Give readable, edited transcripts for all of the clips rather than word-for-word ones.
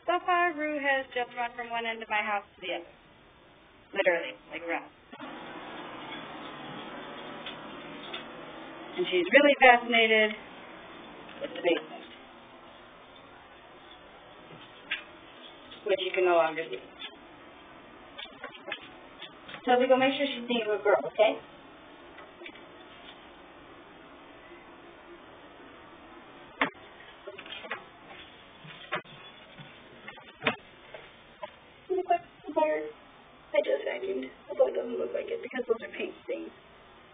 So far, Rue has just run from one end of my house to the other. Literally, like run. And she's really fascinated with the basement, which you can no longer see. So we go make sure she's seeing a girl, okay? Look like a bird. I just vacuumed. Although it doesn't look like it because those are paint stains.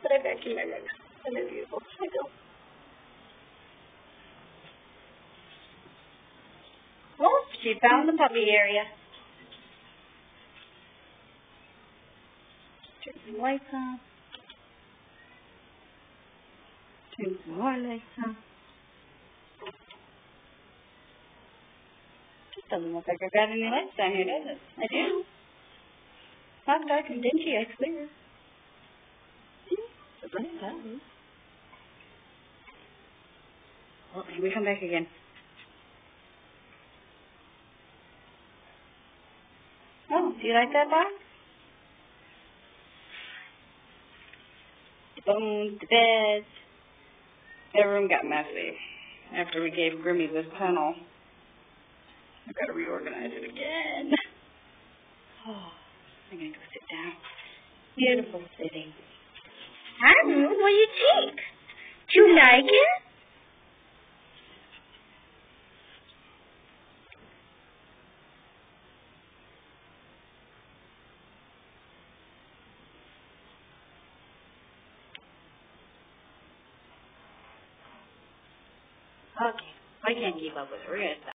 But I vacuumed my rugs. And they're beautiful. I go. Well, she found the puppy area. Turn some lights on. Turn some more lights on. It doesn't look like I've got any lights down here, does it? I do. Not dark and dingy, I swear. It's lights on. Well, here we come back again. Oh, do you like that box? The bones, the beds. That room got messy after we gave Grimmy this tunnel. I've got to reorganize it again. Oh, I'm going to go sit down. Beautiful sitting. Hi, Rue. What do you think? Do you like it? Okay, I can't keep up with her. We're going to stop.